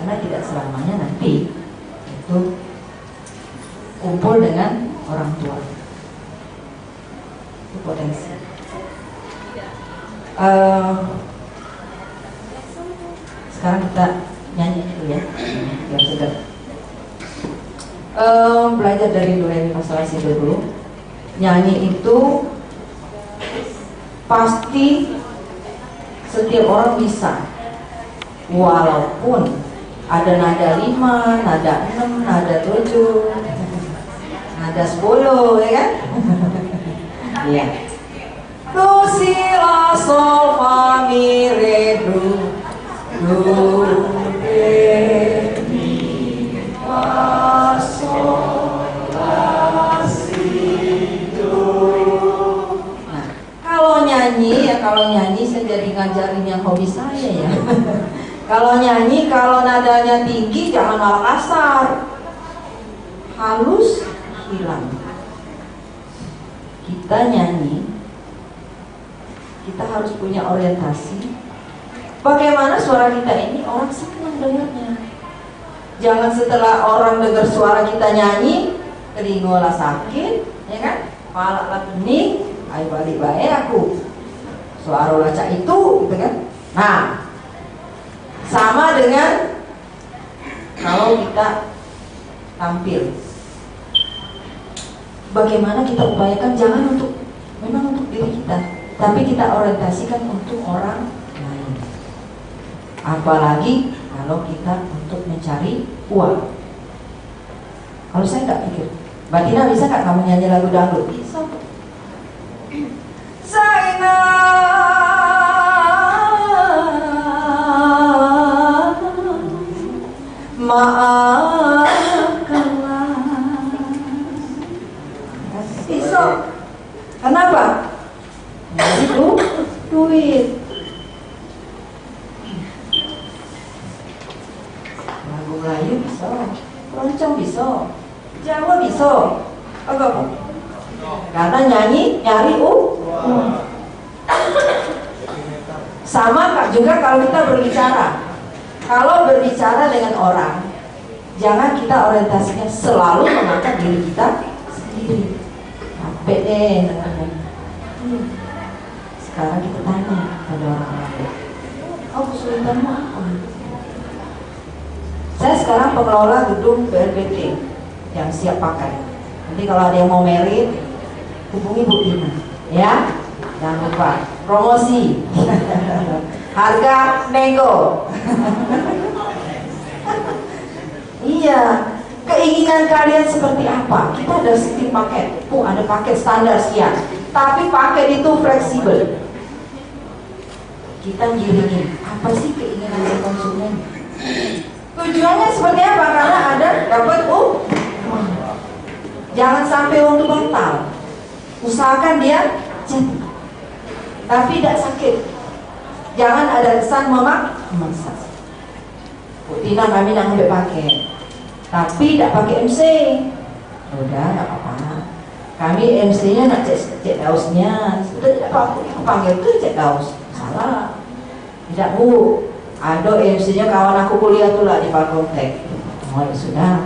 karena tidak selamanya nanti itu kumpul dengan orang tua. Itu potensi. Sekarang kita nyanyi dulu ya, biar segar. Belajar dari Do Re Mi Fa Sol La Si Do dulu. Nyanyi itu pasti setiap orang bisa, walaupun ada nada 5, nada 6, nada 7, nada 10, ya kan? Iya. Do, si, la, sol, fa, mi, re, do, re, mi, fa, sol, la, si, do. Nah, kalau nyanyi saya jadi ngajarin yang hobi saya ya. Kalau nyanyi, kalau nadanya tinggi jangan malah kasar, halus hilang. Kita nyanyi, kita harus punya orientasi. Bagaimana suara kita ini orang senang dengarnya. Jangan setelah orang dengar suara kita nyanyi, telinga lah sakit, ya kan? Kepala lah pening, ayo balik baik aku. Suara lacak itu, gitu kan? Nah, sama dengan kalau kita tampil. Bagaimana kita upayakan jangan memang untuk diri kita, tapi kita orientasikan untuk orang lain. Apalagi kalau kita untuk mencari uang. Kalau saya nggak pikir, Mbak Tina bisa nggak kamu nyanyi lagu dangdut? Bisa. Saya maafkanlah. Bisa. Kenapa? Itu duit. Lagu Melayu bisa, keroncong bisa, Jawa bisa. Agak karena nyari sama Kak juga kalau kita berbicara. Kalau berbicara dengan orang, jangan kita orientasinya selalu mengangkat diri kita sendiri. Capek deh dengarnya. Sekarang kita tanya pada orang lain, oh kesulitanmu apa? Saya sekarang pengelola gedung BRBT yang siap pakai. Nanti kalau ada yang mau merit, hubungi Bu Tina, ya. Jangan lupa promosi. Harga nego. Iya, keinginan kalian seperti apa? Kita ada sistem paket. Ada paket standar sekian. Tapi paket itu fleksibel. Kita giringin, apa sih keinginan si konsumen? Tujuannya seperti apa? Karena ada dapat jangan sampai untuk batal. Usahakan dia jadi, tapi tidak sakit. Jangan ada kesan memaksa. Bu Tina kami nak ambil paket, tapi tidak pakai MC. Udah, tidak apa-apa. Kami MC-nya nak cek dausnya. Sudah tidak apa-apa. Aku panggil itu cek daus. Salah. Tidak Bu. Ada MC-nya kawan aku kuliah tuh lah di Palkomplek. Oh ya sudah.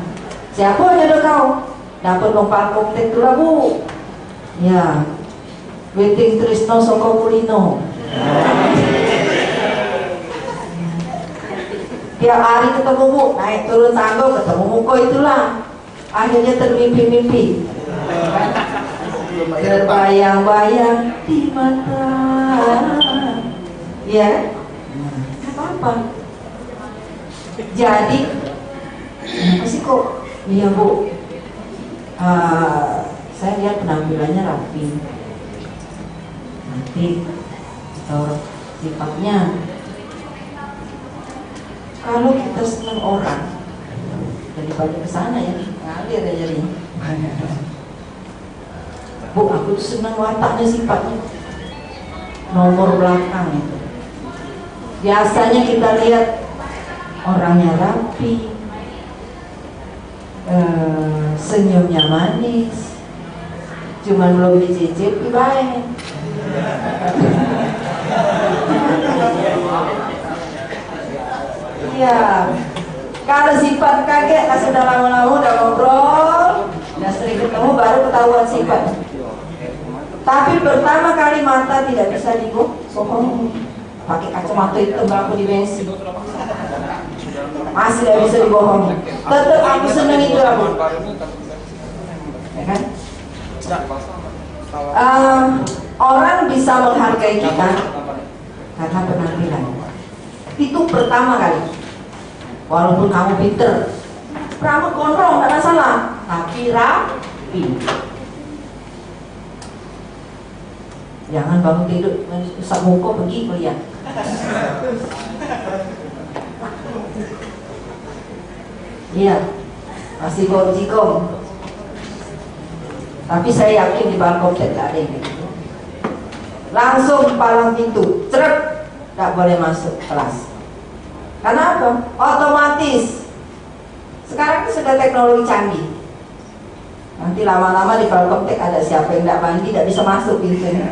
Siapa yang ada kau? Dapat dong Palkomplek tuh lah Bu. Ya. Weting Trisno Soko Kulino. Tiap hari ketemu Bu, naik turun tangga ketemu muka itulah. Akhirnya termimpi-mimpi. Terbayang-bayang di mata. Ya, apa-apa. Jadi, kenapa sih kok? Iya Bu, saya lihat penampilannya rapi, nanti atau sifatnya. Kalau kita senang orang, daripada kesana ya, ngalir ya jadi. Bu, aku tuh senang wataknya, sifatnya, nomor belakang itu. Biasanya kita lihat orangnya rapi, senyumnya manis, cuman belum dicicipi baik. Iya, Kalau sifat kaget, nah sudah lama-lama udah ngobrol, udah sering ketemu, baru ketahuan sifat. Tapi pertama kali mata tidak bisa dibohong. Pakai kacamata itu aku di bensin, masih tidak bisa dibohongi. Tetap aku seneng itu aku. Ya kan? Orang bisa menghargai kita karena penampilan. Itu pertama kali. Walaupun kamu pinter, rambut gondrong tidak masalah, tapi rapi. Jangan bangun tidur usap muka pergi kuliah. Iya, masih gojigong. Tapi saya yakin di Bangkok tidak ada yang begitu. Langsung palang pintu, cerep, tidak boleh masuk kelas. Karena apa? Otomatis. Sekarang itu sudah teknologi canggih. Nanti lama-lama di Bangkok ada siapa yang tidak mandi, tidak bisa masuk pintunya.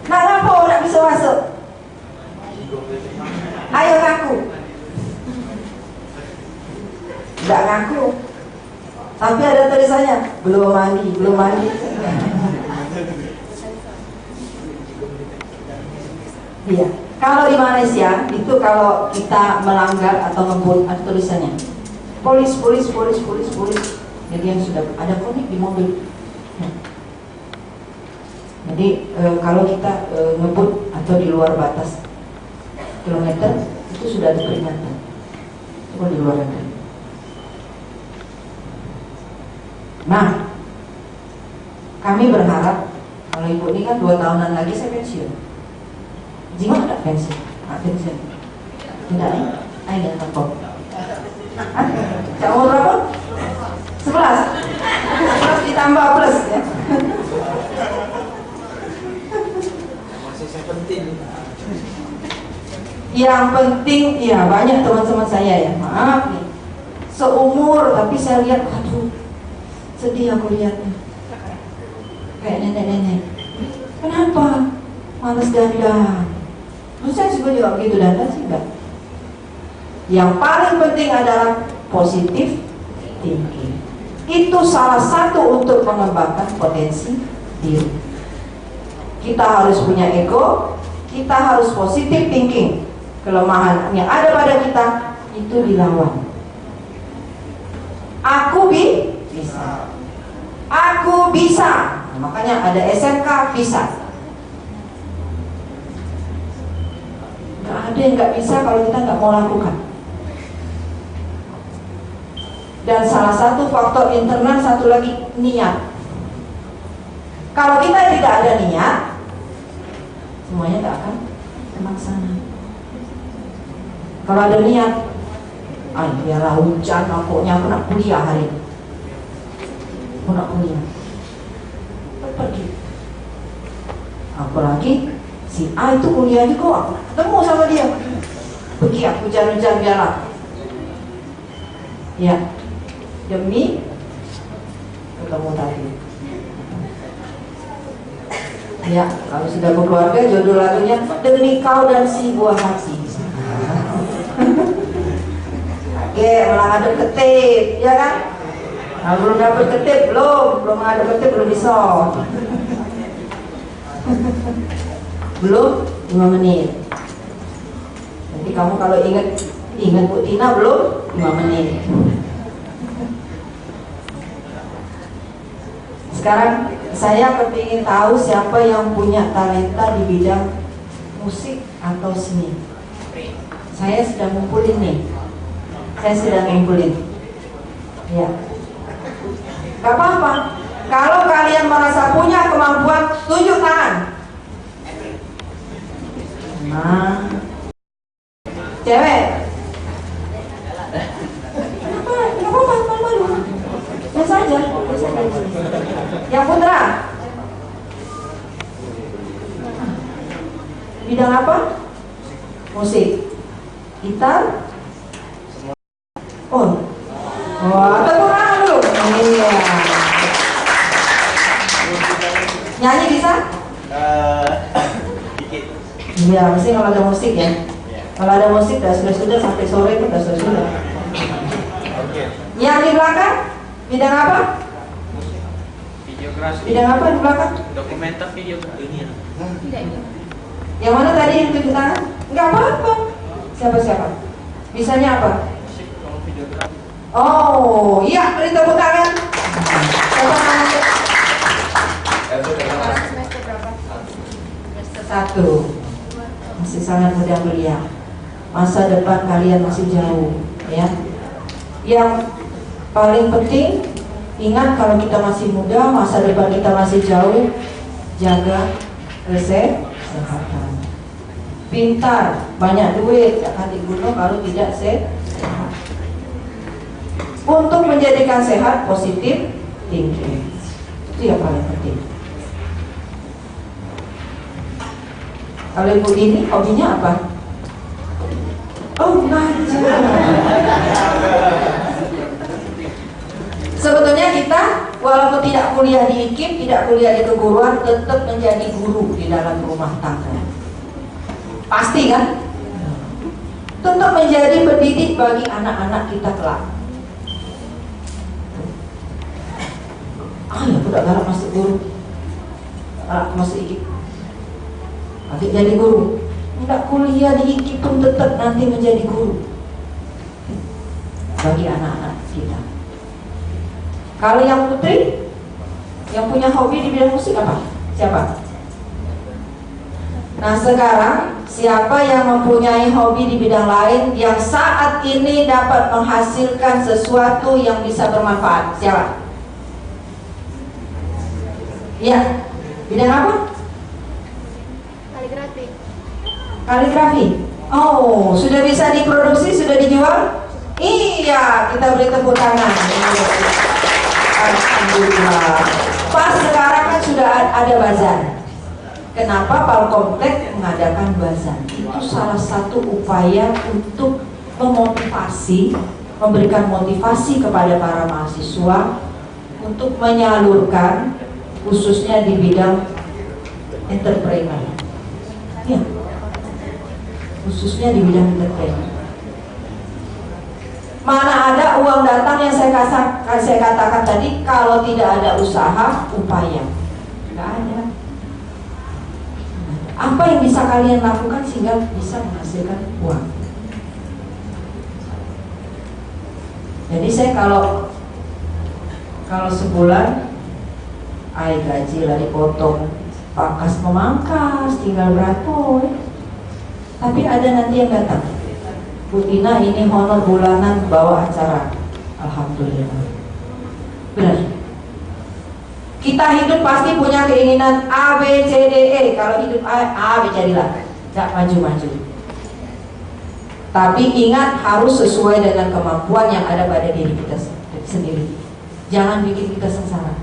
Nah, kenapa tidak bisa masuk? Ayo ngaku. Tidak ngaku. Tapi ada tulisannya, belum mandi, belum mandi. Iya. Kalau di Malaysia itu kalau kita melanggar atau ngebut, ada tulisannya. Polis. Jadi yang sudah ada komik di mobil. Jadi kalau kita ngebut atau di luar batas kilometer itu sudah ada peringatan. Itu di luar negeri. Nah, kami berharap kalau ibu ini kan 2 tahunan lagi saya pensiun. Jika ada pensiun, pensiun tidak nih, ayo apa? Cak umur berapa? 11 ditambah plus ya. Masih 17. Yang penting, ya banyak teman-teman saya ya, maaf nih, seumur tapi saya lihat, aduh sedih aku lihatnya, kayak nenek-nenek. Kenapa? Males dandan. Saya juga begitu dandan sih enggak. Yang paling penting adalah positif thinking. Itu salah satu untuk mengembangkan potensi diri. Kita harus punya ego, kita harus positif thinking. Kelemahan yang ada pada kita itu dilawan. Aku bisa. Aku bisa. Nah, makanya ada SMK bisa. Gak ada yang gak bisa kalau kita gak mau lakukan. Dan salah satu faktor internal, satu lagi niat. Kalau kita tidak ada niat, semuanya gak akan terlaksana. Kalau ada niat, biarlah hujan, aku nak kuliah hari ini. Aku nak kuliah. Pergi. Apalagi si A itu kuliah juga, aku ketemu sama dia. Pergi aku hujan-hujan biarlah. Ya, demi ketemu tadi. Ya, kalau sudah berkeluarga, judul lagunya Demi Kau dan Si Buah Hati. Oke, malah ngadep ketip, ya kan? Nah, belum dapet ketip, belum ngadep ketip, belum bisa. Belum 5 menit. Nanti kamu kalau ingat Bu Tina belum 5 menit. Sekarang saya kepingin tahu siapa yang punya talenta di bidang musik atau seni. Saya sedang ngumpulin nih. Ya. Gak apa-apa. Kalau kalian merasa punya kemampuan, tunjuk tangan. Nah, cewek. Kenapa malu-malu? Biasa aja. Yang putra. Bidang apa? Musik. Gitar. Oh, wah, tepuk tangan dulu. Iya. Nyanyi bisa? Dikit. Iya, mesti kalau ada musik ya. Kalau ada musik sudah sampai sore pun sudah. Oke. Yang di belakang bidang apa? Videografi. Bidang apa di belakang? Dokumenter videografi. Ini ya. Yang mana tadi yang tunjuk tangan? Enggak apa-apa. Siapa? Bisanya apa? Musik kalau videografi. Oh, iya, beri tepuk tangan. Siapa namanya? Semester berapa? Semester 1. Masih sangat muda belia. Masa depan kalian masih jauh, ya. Yang paling penting, ingat kalau kita masih muda, masa depan kita masih jauh, jaga kesehatan. Pintar, banyak duit, jangan dibunuh kalau tidak sehat. Untuk menjadikan sehat, positif thinking. Itu yang paling penting. Kalau Ibu ini hobinya apa? Oh, ngajar. Sebetulnya kita walaupun tidak kuliah di IKIP, tidak kuliah di keguruan, tetap menjadi guru di dalam rumah tangga. Pasti kan? Tetap menjadi pendidik bagi anak-anak kita kelak. Ya budak galak masuk guru, masuk IKIP, nanti jadi guru. Tidak kuliah di IKIP pun tetap nanti menjadi guru bagi anak-anak kita. Kalau yang putri, yang punya hobi di bidang musik apa? Siapa? Nah sekarang, siapa yang mempunyai hobi di bidang lain yang saat ini dapat menghasilkan sesuatu yang bisa bermanfaat? Siapa? Ya, bidang apa? Kaligrafi. Kaligrafi. Oh, sudah bisa diproduksi, sudah dijual? Iya, kita beri tepuk tangan. Alhamdulillah. Pas sekarang kan sudah ada bazar. Kenapa Palkomplek mengadakan bazar? Itu salah satu upaya untuk memotivasi, memberikan motivasi kepada para mahasiswa untuk menyalurkan, khususnya di bidang entrepreneur. Ya, khususnya di bidang entrepreneur. Mana ada uang datang yang saya katakan tadi, kalau tidak ada usaha, upaya, nggak ada. Apa yang bisa kalian lakukan sehingga bisa menghasilkan uang? Jadi saya kalau sebulan, gaji lah dipotong, pangkas memangkas, tinggal berapa? Tapi ada nanti yang datang. Bu Tina ini honor bulanan bawa acara. Alhamdulillah. Benar. Kita hidup pasti punya keinginan A, B, C, D, E. Kalau hidup A, B jadilah. Tidak maju-maju. Tapi ingat harus sesuai dengan kemampuan yang ada pada diri kita sendiri. Jangan bikin kita sengsara.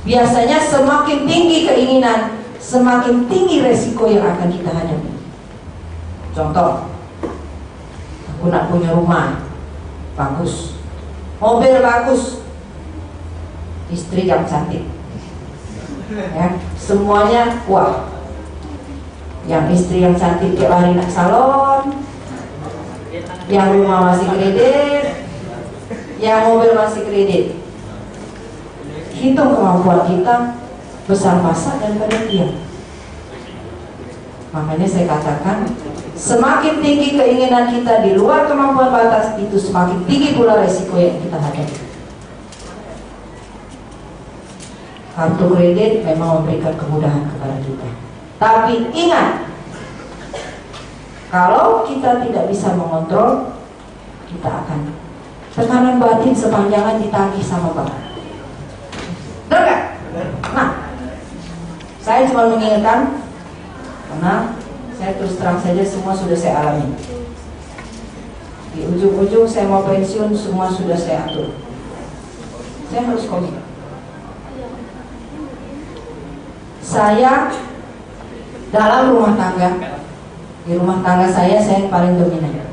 Biasanya semakin tinggi keinginan, semakin tinggi resiko yang akan kita hadapi. Contoh, aku nak punya rumah bagus, mobil bagus, istri yang cantik, ya, semuanya wah. Yang istri yang cantik tiap hari nak salon, yang rumah masih kredit, yang mobil masih kredit. Hitung kemampuan kita besar pasak daripada dia. Makanya saya katakan, semakin tinggi keinginan kita di luar kemampuan batas, itu semakin tinggi pula resiko yang kita hadapi. Kartu kredit memang memberikan kemudahan kepada kita. Tapi ingat, kalau kita tidak bisa mengontrol, kita akan tekanan batin sepanjangan ditagih sama bank. Benar gak? Nah, saya cuma mengingatkan, karena saya terus terang saja semua sudah saya alami. Di ujung-ujung saya mau pensiun, semua sudah saya atur. Saya harus komit. Saya dalam rumah tangga, di rumah tangga saya yang paling dominan.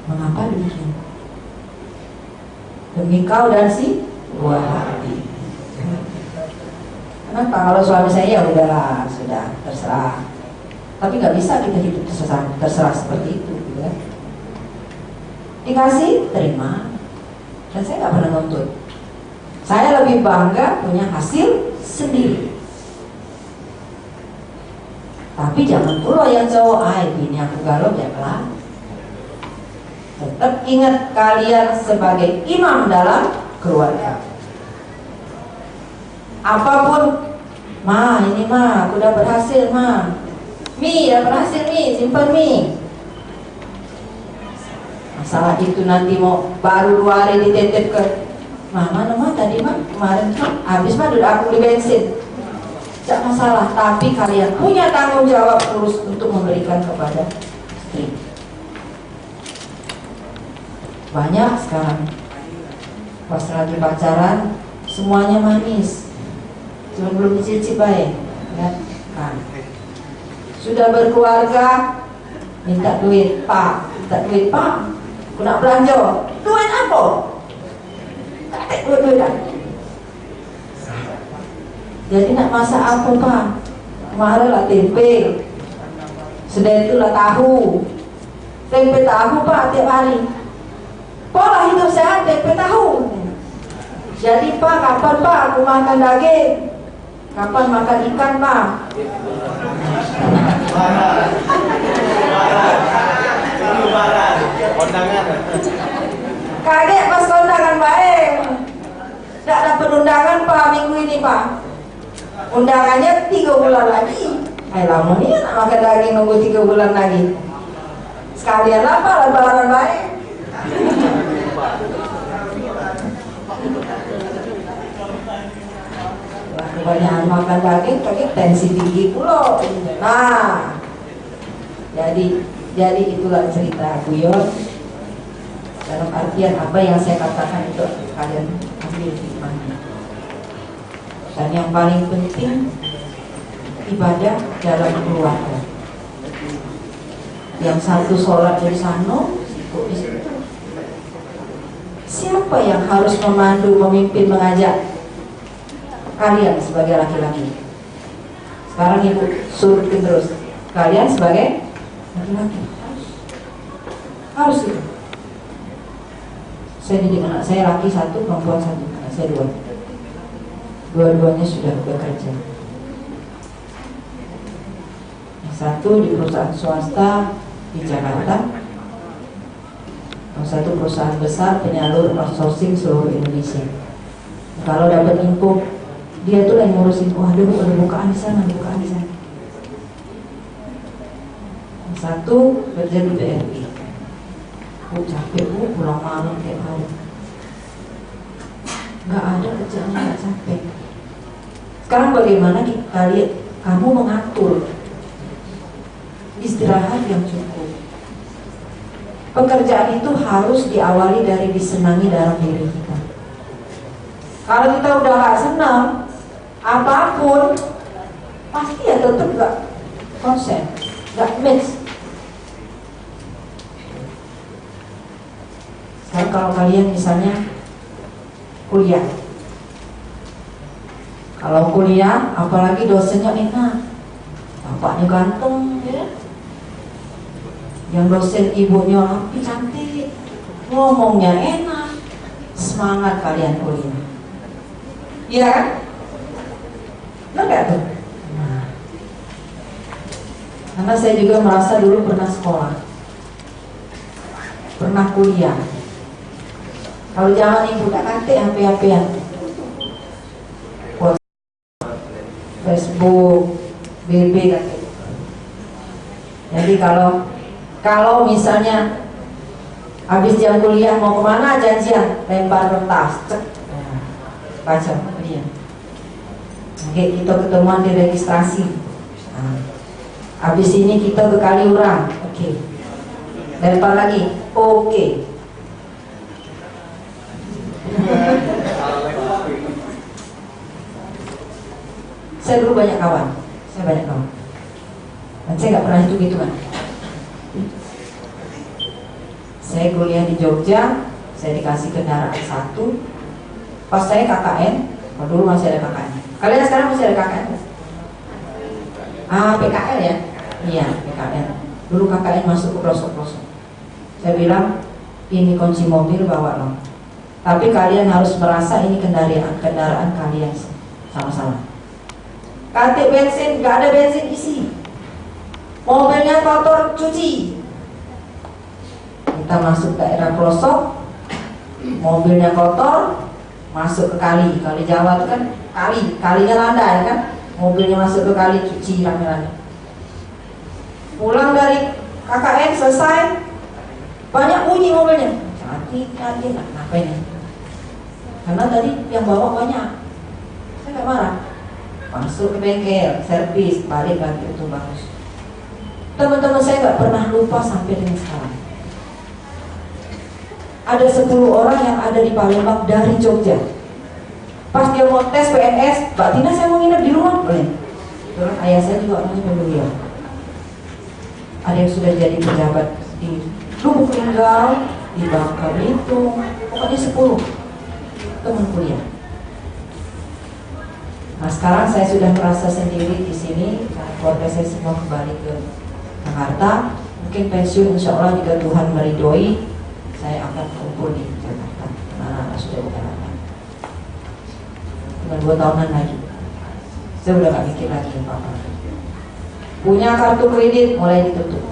Mengapa demikian? Demi kau dan si buah hati. Kenapa? Kalau suami saya ya udahlah, sudah terserah. Tapi nggak bisa kita hidup terserah seperti itu, gitu ya. Dikasih, terima. Dan saya nggak pernah nuntut. Saya lebih bangga punya hasil sendiri. Tapi jangan pula yang cowok, ini aku galau ya pelan. Tetap ingat kalian sebagai imam dalam keluarga. Apapun, ma ini ma, aku udah berhasil ma. Mi, udah berhasil mi, simpan mi. Masalah itu nanti mau baru 2 hari dititip ke mana tadi mah kemarin habis mah udah aku di bensin. Tidak masalah, tapi kalian punya tanggung jawab terus untuk memberikan kepada istri. Banyak sekarang pas lagi pacaran semuanya manis, cuma belum dicicip baik, ya kan? Sudah berkeluarga minta duit pak, aku nak belanja, duit apa? Tak duit kan? Jadi nak masak apa pak? Kemarin lah tempe, sedang itu lah tahu, tempe tahu pak tiap hari. Pola hidup sehat tempe tahu. Jadi pak, kapan pak aku makan daging? Kapan makan ikan pak? Kaget pas kondangan baik. Tidak dapat undangan pak minggu ini pak. Undangannya 3 bulan lagi. Lama nih nak makan daging nunggu 3 bulan lagi. Sekalian apa lebaran baik. Kebanyakan makan daging, tensi tinggi pula. Nah, jadi itulah cerita guyon. Dalam artian apa yang saya katakan itu kalian ambil hikmahnya. Dan yang paling penting ibadah dalam keluarga. Yang satu sholat di sana, di situ. Siapa yang harus memandu, memimpin, mengajak kalian sebagai laki-laki? Sekarang ibu surutin terus. Kalian sebagai laki-laki harus itu. Saya didik anak saya laki 1, perempuan 1, anak saya 2. Dua-duanya sudah bekerja. Yang satu di perusahaan swasta di Jakarta, yang satu perusahaan besar penyalur outsourcing seluruh Indonesia. Kalau dapat info, dia tuh yang ngurusin, waduh ada bukaan di sana, bukaan di sana. Yang satu kerja di BRI. Capek pulang malam tiap hari. Nggak ada kerjaan yang nggak capek. Sekarang bagaimana kamu mengatur istirahat yang cukup? Pekerjaan itu harus diawali dari disenangi dalam diri kita. Kalau kita udah gak senang apapun, pasti ya tetap gak konsen, gak match. Sekarang kalau kalian misalnya kuliah, kalau kuliah apalagi dosennya enak, bapaknya ganteng ya, yang dosen ibunya rapi cantik, ngomongnya enak, semangat kalian kuliah. Iya kan? Benar gak tuh? Nah. Karena saya juga merasa dulu pernah sekolah, pernah kuliah. Kalau zaman ibu tak kate HP-HPan, Facebook, BB kate. Jadi kalau misalnya habis jam kuliah mau kemana janjian, lempar kertas, cek, baca dia. Oke, kita ketemuan di registrasi. Nah, habis ini kita ke Kaliurang, oke. Lempar lagi, oke. Saya dulu banyak kawan, dan saya nggak pernah hitung-hitungan. Saya kuliah di Jogja, saya dikasih kendaraan 1. Pas saya KKN, kalau dulu masih ada KKN. Kalian sekarang masih ada KKN? PKL ya? Iya, PKN. Dulu KKN masuk ke pelosok-pelosok. Saya bilang, ini kunci mobil bawa loh. Tapi kalian harus merasa ini kendaraan kalian sama-sama. Kantik bensin, gak ada bensin isi. Mobilnya kotor, cuci. Kita masuk daerah pelosok, mobilnya kotor, masuk ke kali Jawa itu kan kalinya landai kan, mobilnya masuk ke kali, cuci rame-rame. Pulang dari KKN selesai, banyak bunyi mobilnya, cantik, kenapa ini? Karena tadi yang bawa banyak. Saya nggak marah. Masuk ke bengkel, servis, balik ganti itu bagus. Teman-teman saya nggak pernah lupa sampai dengan sekarang. Ada 10 orang yang ada di Palembang dari Jogja. Pas dia mau tes PNS, Mbak Tina saya mau nginep di rumah, boleh. Kebetulan ayah saya juga orangnya pendulian. Ada yang sudah jadi pejabat di Lubuk Linggau, di Bangka Belitung, pokoknya 10 teman kuliah. Nah sekarang saya sudah merasa sendiri di sini, keluarga saya semua kembali ke Jakarta. Mungkin pensiun insya Allah jika Tuhan meridhoi, saya akan kumpul di Jakarta. Anak-anak sudah di Jakarta. Tinggal 2 tahunan lagi. Saya udah gak mikir lagi apa-apa. Punya kartu kredit mulai ditutup.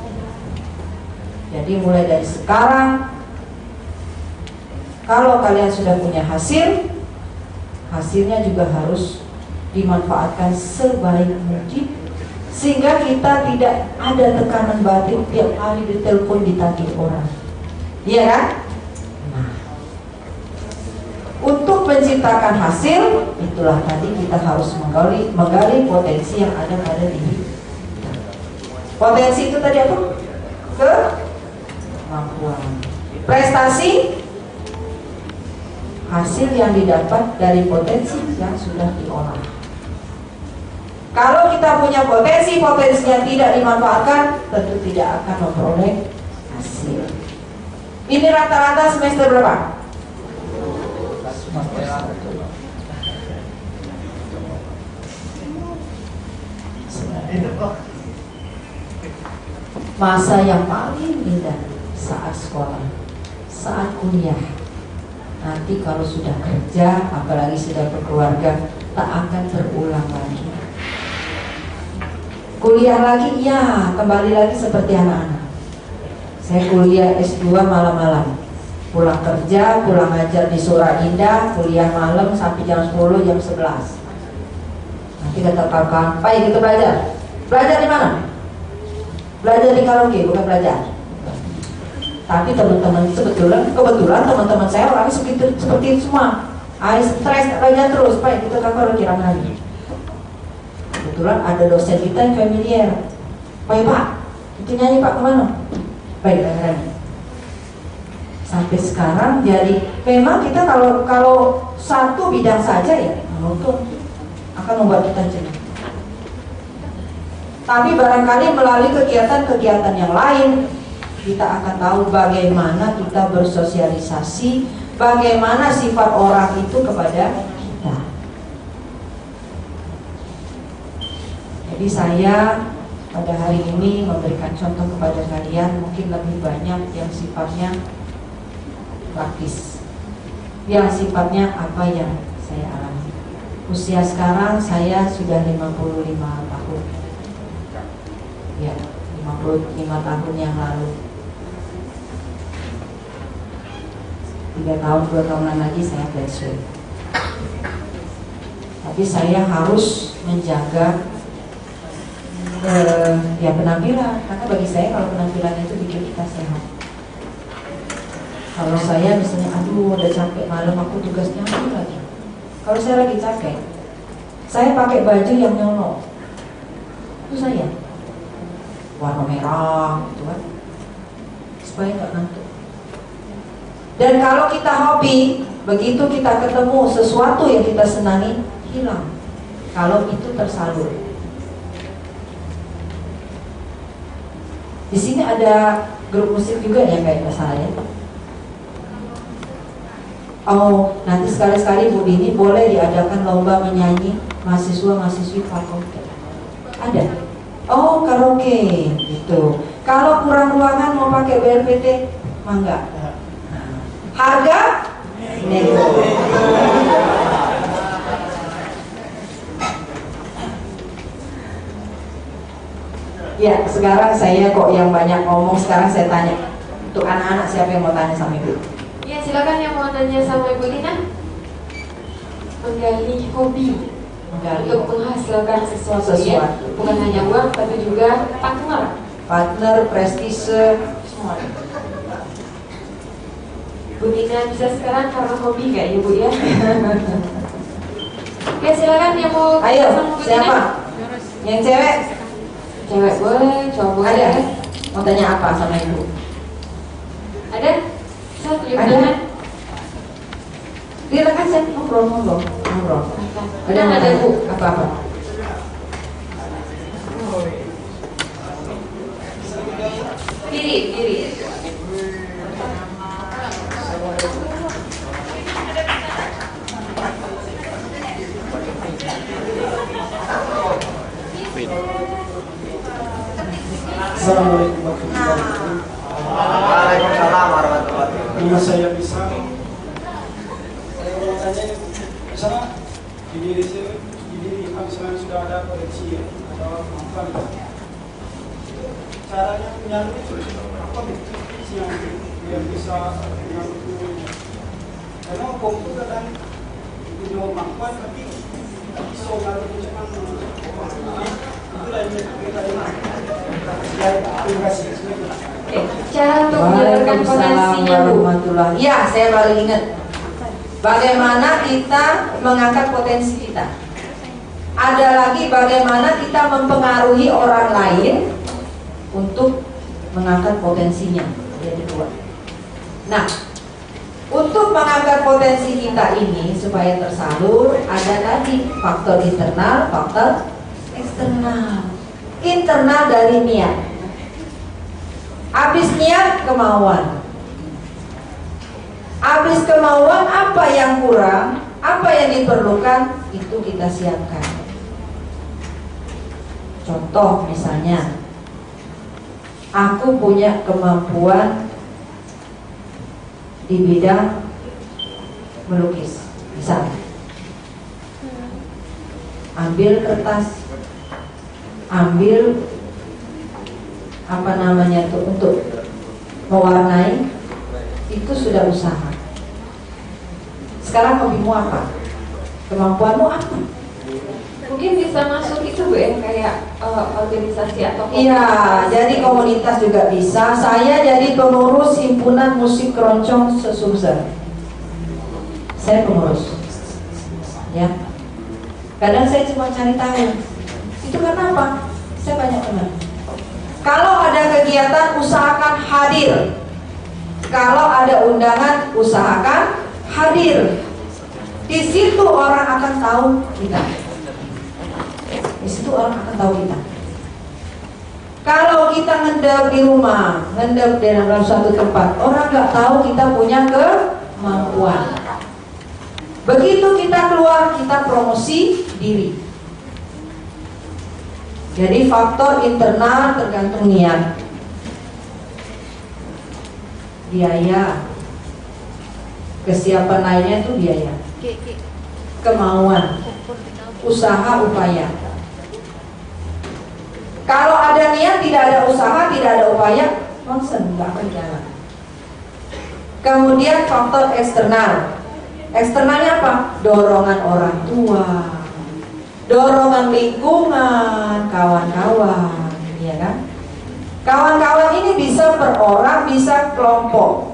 Jadi mulai dari sekarang, kalau kalian sudah punya hasil, hasilnya juga harus dimanfaatkan sebaik mungkin, sehingga kita tidak ada tekanan batin tiap hari ditelepon ditagih orang. Iya kan? Nah, untuk menciptakan hasil, itulah tadi kita harus menggali potensi yang ada pada diri. Potensi itu tadi apa? Kemampuan. Prestasi, hasil yang didapat dari potensi yang sudah diolah. Kalau kita punya potensinya tidak dimanfaatkan, tentu tidak akan memperoleh hasil. Ini rata-rata semester berapa? Masa yang paling indah saat sekolah, saat kuliah. Nanti kalau sudah kerja, apalagi sudah berkeluarga, tak akan terulang lagi. Kuliah lagi, ya kembali lagi seperti anak-anak. Saya kuliah S2 malam-malam, pulang kerja, pulang ngajar di Surah Indah, kuliah malam sampai jam 10, jam 11. Nanti kata kakak, Pak kita belajar. Belajar di mana? Belajar di karaoke, bukan belajar. Tapi teman-teman kebetulan teman-teman saya orangnya seperti itu semua. Stres, belajar terus, Pak kita karaoke ramai. Kebetulan ada dosen kita yang familiar. Pak, itu nyanyi Pak kemana? Baik, keren. Sampai sekarang jadi memang kita kalau satu bidang saja ya menuntut akan membuat kita jenuh. Tapi barangkali melalui kegiatan-kegiatan yang lain kita akan tahu bagaimana kita bersosialisasi, bagaimana sifat orang itu kepada kita. Jadi saya pada hari ini memberikan contoh kepada kalian, mungkin lebih banyak yang sifatnya praktis, yang sifatnya apa yang saya alami. Usia sekarang saya sudah 55 tahun. Ya, 55 tahun yang lalu. 3 tahun, 2 tahunan lagi saya pensiun. Tapi saya harus menjaga ya penampilan, karena bagi saya kalau penampilan itu bikin kita sehat. Kalau saya misalnya aduh udah capek malam aku tugasnya lagi. Kalau saya lagi capek, saya pakai baju yang nyolong. Itu saya warna merah gitu kan, supaya nggak ngantuk. Dan kalau kita hobi, begitu kita ketemu sesuatu yang kita senangi, hilang kalau itu tersalur. Di sini ada grup musik juga ya kayak saya. Oh, nanti sekali-sekali Bu Dini boleh diadakan lomba menyanyi mahasiswa-mahasiswi fakultas. Ada. Oh, karaoke gitu. Kalau kurang ruangan mau pakai BRPT, mangga. Harga nego. Ya, sekarang saya kok yang banyak ngomong, sekarang saya tanya. Untuk anak-anak siapa yang mau tanya sama Ibu? Ya, silakan yang mau tanya sama Ibu Lina. Menggali hobi untuk menghasilkan sesuatu, ya, bukan hanya uang tapi juga partner, prestise, semua. Bu Nina bisa sekarang karena hobi kayak Ibu ya. Oke, silakan yang mau Ayo, sama Bu siapa? Nina. Yang cewek? Cewek boleh, cowok boleh. Ada? Mau tanya apa sama Ibu? Ada? Saya tunjuk Ada? tangan. Silakan saya ngobrol. Ada nggak ada Bu? Apa-apa? Diri. Assalamualaikum warahmatullahi wabarakatuh. Waalaikumsalam warahmatullahi wabarakatuh. Bila saya bisa, saya mau tanya, misalnya di diri kami sekarang sudah ada potensi atau kemampuan. Caranya menyalurkan apa potensi yang biar bisa menyalurkan. Karena kompu kadang punya kemampuan tapi bisa menyalurkan cuma itulah yang kita ini. Terima kasih. Oke, cara untuk menyalurkan potensinya Bu. Warahmatullahi. Ya, saya baru ingat. Bagaimana kita mengangkat potensi kita. Ada lagi bagaimana kita mempengaruhi orang lain untuk mengangkat potensinya. Jadi dua. Nah, untuk mengangkat potensi kita ini supaya tersalur, ada tadi faktor internal, faktor eksternal. Internal dari niat. Habis niat, kemauan. Habis kemauan, apa yang kurang, apa yang diperlukan, itu kita siapkan. Contoh misalnya, aku punya kemampuan di bidang melukis, misalnya. Ambil kertas, ambil apa namanya tuh untuk mewarnai, itu sudah usaha. Sekarang hobimu apa? Kemampuanmu apa? Mungkin bisa masuk itu Bu ya, kayak organisasi atau Iya, jadi komunitas juga bisa. Saya jadi pengurus himpunan musik keroncong se-Sumsel. Saya pengurus. Ya. Kadang saya cuma cari tahu. Itu karena apa? Saya banyak teman. Kalau ada kegiatan, usahakan hadir. Kalau ada undangan, usahakan hadir. Di situ orang akan tahu kita. Di situ orang akan tahu kita. Kalau kita ngendap di rumah, ngendap di dalam suatu tempat, orang nggak tahu kita punya kemampuan. Begitu kita keluar, kita promosi diri. Jadi faktor internal tergantung niat, biaya, kesiapan lainnya itu biaya, kemauan, usaha, upaya. Kalau ada niat, tidak ada usaha, tidak ada upaya, nonsen, nggak akan jalan. Kemudian faktor eksternal. Eksternalnya apa? Dorongan orang tua, dorongan lingkungan, kawan-kawan, ya kan? Kawan-kawan ini bisa per orang, bisa kelompok,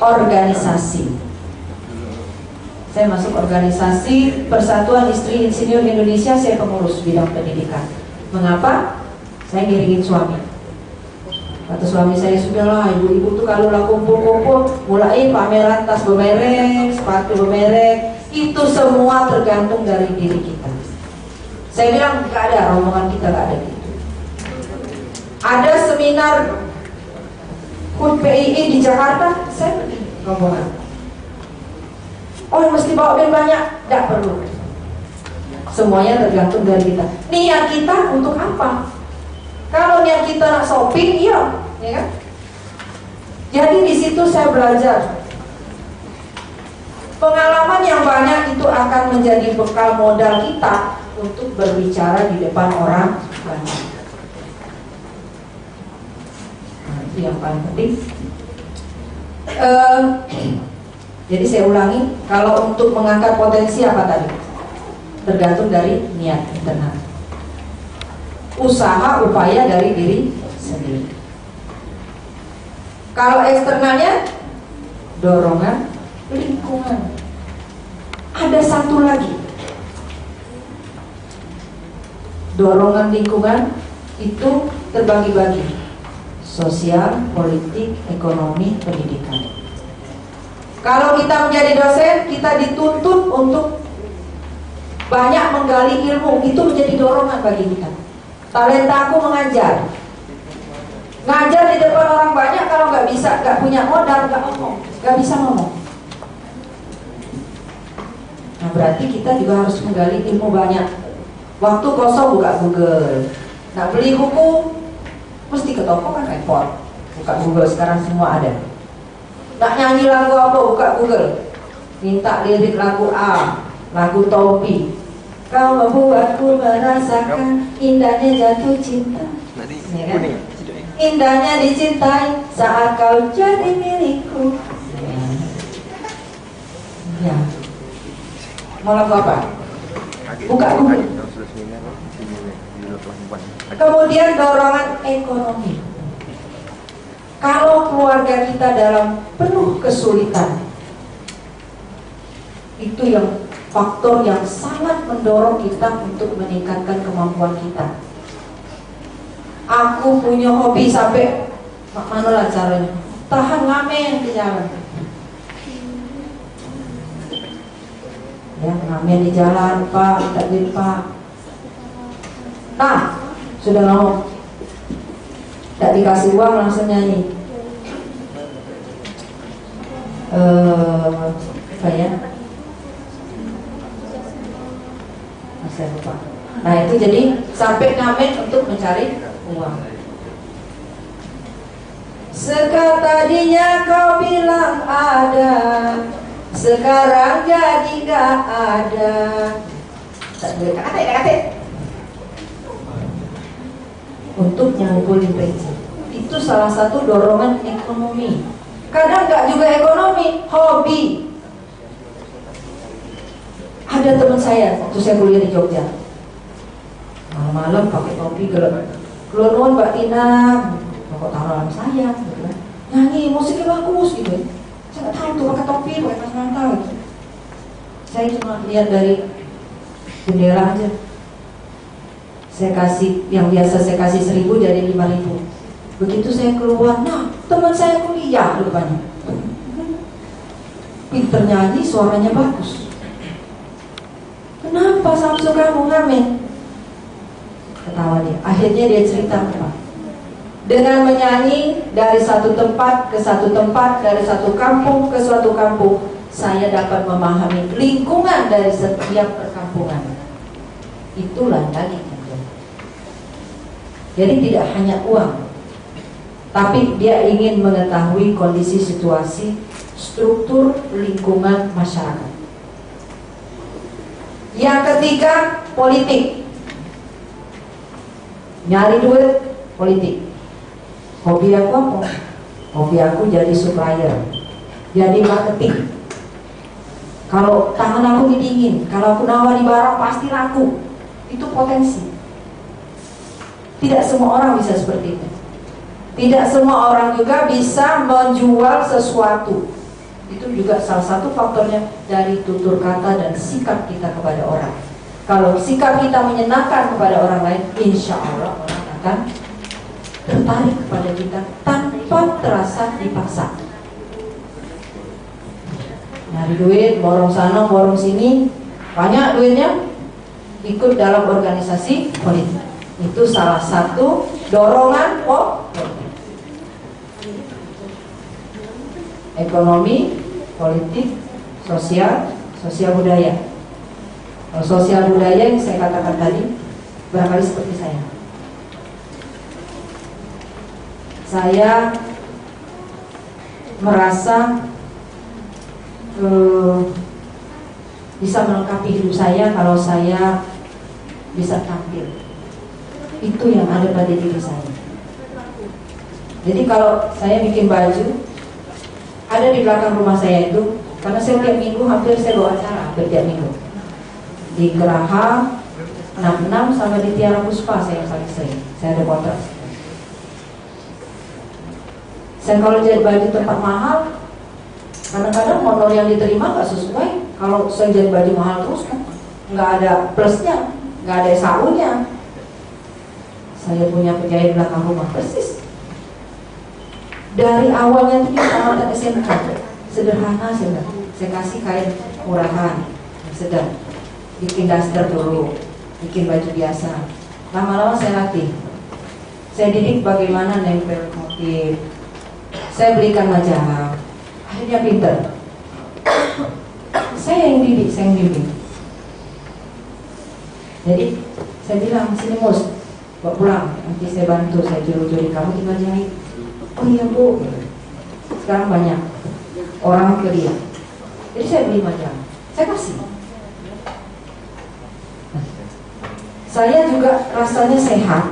organisasi. Saya masuk organisasi Persatuan Istri Insinyur Indonesia, saya pengurus bidang pendidikan. Mengapa? Saya ngiringin suami. Kata suami saya, sudahlah ibu-ibu tuh kalau lah kumpul-kumpul, mulai pameran tas bermerek, sepatu bermerek, itu semua tergantung dari diri kita. Saya bilang gak ada, rombongan kita gak ada gitu. Ada seminar HUT PII di Jakarta, saya pergi rombongan. Oh mesti bawa band banyak, gak perlu. Semuanya tergantung dari kita. Niat kita untuk apa? Kalau niat kita nak shopping, iya, ya kan? Jadi di situ saya belajar. Pengalaman yang banyak itu akan menjadi bekal modal kita untuk berbicara di depan orang banyak. Nah, itu yang paling penting. Jadi saya ulangi, kalau untuk mengangkat potensi apa tadi? Tergantung dari niat internal. Usaha, upaya dari diri sendiri. Kalau eksternalnya, dorongan lingkungan. Ada satu lagi, dorongan lingkungan itu terbagi-bagi: sosial, politik, ekonomi, pendidikan. Kalau kita menjadi dosen, kita dituntut untuk banyak menggali ilmu. Itu menjadi dorongan bagi kita. Talentaku mengajar. Ngajar di depan orang banyak, kalau nggak bisa, nggak punya modal, nggak bisa ngomong. Nah, berarti kita juga harus menggali ilmu banyak. Waktu kosong buka Google. Nah, beli buku mesti ke toko kan repot. Buka Google, sekarang semua ada. Nak nyanyi lagu apa, buka Google. Minta lirik lagu A, lagu Tompi. Kau membuatku merasakan indahnya jatuh cinta. Ya kan? Indahnya dicintai saat kau jadi milikku. Ya. Mau lagu apa? Buka Google. Kemudian dorongan ekonomi. Kalau keluarga kita dalam penuh kesulitan, itu yang faktor yang sangat mendorong kita untuk meningkatkan kemampuan kita. Aku punya hobi sampai mana lah caranya, tahan ngamen di jalan. Ya, ngamen di jalan, Pak, tak duit Pak. Nah, sudah mau tak dikasih uang langsung nyanyi. Apa ya? Saya lupa. Nah, itu jadi sampai ngamen untuk mencari uang. Sekatadinya kau bilang ada, sekarang jadi gak ada. Tak boleh kata. Untuk ngumpulin bensin. Itu salah satu dorongan ekonomi. Kadang gak juga ekonomi, hobi. Ada teman saya waktu saya kuliah di Jogja, malam-malam pakai topi gelap. Keluar Mbak Tina, kok taruhan saya, gitu kan. Nyanyi musiknya bagus gitu. Saya nggak tahu tuh pakai topi, pakai kacamata gitu. Saya cuma lihat dari jendela aja. Saya kasih, yang biasa saya kasih 1.000 jadi 5.000. Begitu saya keluar, nah teman saya kuliah di depannya. Pinter nyanyi, suaranya bagus. Kenapa Samsul kamu ngamen? Ketawa dia. Akhirnya dia cerita apa? Dengan menyanyi dari satu tempat ke satu tempat, dari satu kampung ke suatu kampung, saya dapat memahami lingkungan dari setiap perkampungan. Itulah lagi. Jadi tidak hanya uang, tapi dia ingin mengetahui kondisi situasi, struktur lingkungan masyarakat. Yang ketiga, politik. Nyari duit, politik. Hobi aku apa? Hobi aku jadi supplier, jadi marketing. Kalau tangan aku dingin, kalau aku nawari barang pasti laku. Itu potensi. Tidak semua orang bisa seperti itu. Tidak semua orang juga bisa menjual sesuatu. Itu juga salah satu faktornya dari tutur kata dan sikap kita kepada orang. Kalau sikap kita menyenangkan kepada orang lain, insya Allah orang akan tertarik kepada kita tanpa terasa dipaksa. Nyari duit, borong sana, borong sini, banyak duitnya, ikut dalam organisasi politik. Itu salah satu dorongan politik. Ekonomi, politik, sosial budaya. Sosial budaya yang saya katakan tadi barangkali seperti saya merasa bisa melengkapi hidup saya kalau saya bisa tampil. Itu yang ada pada diri saya. Jadi kalau saya bikin baju, ada di belakang rumah saya itu, karena saya tiap minggu hampir saya bawa acara hampir tiap minggu di Geraha 66 sama di Tiara Puspa. Saya yang paling sering, saya ada kontrak. Saya kalau jadi baju tempat mahal, kadang-kadang honor yang diterima nggak sesuai. Kalau saya jadi baju mahal terus kan nggak ada plusnya, nggak ada SAU-nya. Saya punya penjahit belakang rumah persis. Dari awalnya itu tamatan SMK, sederhana saya kasih kain murahan, sedang bikin daster dulu, bikin baju biasa. Lama-lama saya latih, saya didik bagaimana nempel motif. Saya belikan majalah, akhirnya pinter. Saya yang didik, saya yang bimbing. Jadi saya bilang, sini Mus, bawa pulang, nanti saya bantu, saya juru-juri kamu tinggal jahit. Oh iya Bu, sekarang banyak orang ke dia. Jadi saya beli majalah, saya kasih. Saya juga rasanya sehat.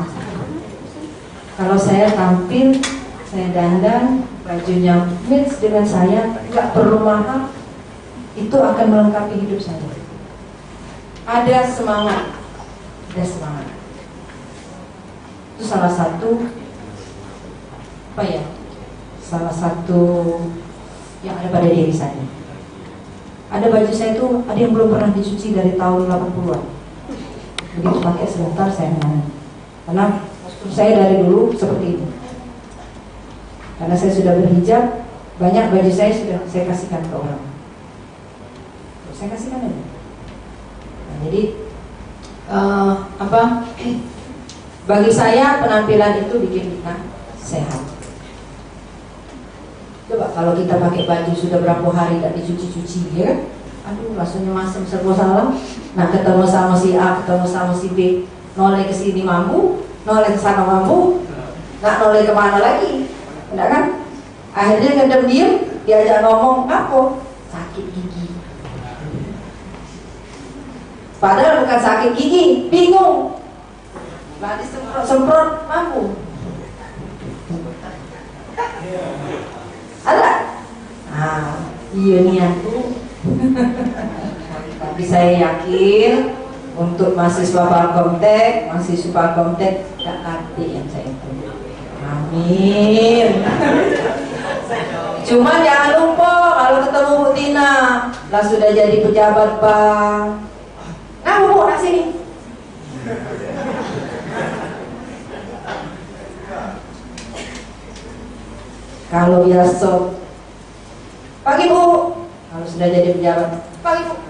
Kalau saya tampil, saya dandan, bajunya match dengan saya, nggak perlu mahal, itu akan melengkapi hidup saya. Ada semangat, ada semangat. Itu salah satu salah satu yang ada pada diri saya. Ada baju saya itu ada yang belum pernah dicuci dari tahun 80-an. Begitu pakai sebentar saya menangis. Karena saya dari dulu seperti itu. Karena saya sudah berhijab, banyak baju saya sudah saya kasihkan ke orang. Saya kasihkan aja. Nah, jadi bagi saya penampilan itu bikin kita sehat. Coba kalau kita pakai baju sudah berapa hari tidak dicuci-cuci, ya kan? Aduh, rasanya masam serba salah. Nah, ketemu sama si A, ketemu sama si B, noleh ke sini mampu, noleh ke sana mampu, nggak noleh kemana lagi, enggak kan? Akhirnya ngedem diem, diajak ngomong, apa? Sakit gigi. Padahal bukan sakit gigi, bingung. Lah disemprot mampu. Ada? Iya niatku. Tapi saya yakin untuk mahasiswa Palkomtek, mahasiswa Palkomtek gak ngerti yang saya itu. Amin. Cuma jangan lupa kalau ketemu Bu Tina, lah sudah jadi pejabat bank. Nah Bu, nak sini. Kalau biasa pagi Bu, kalau sudah jadi pejabat pagi Bu,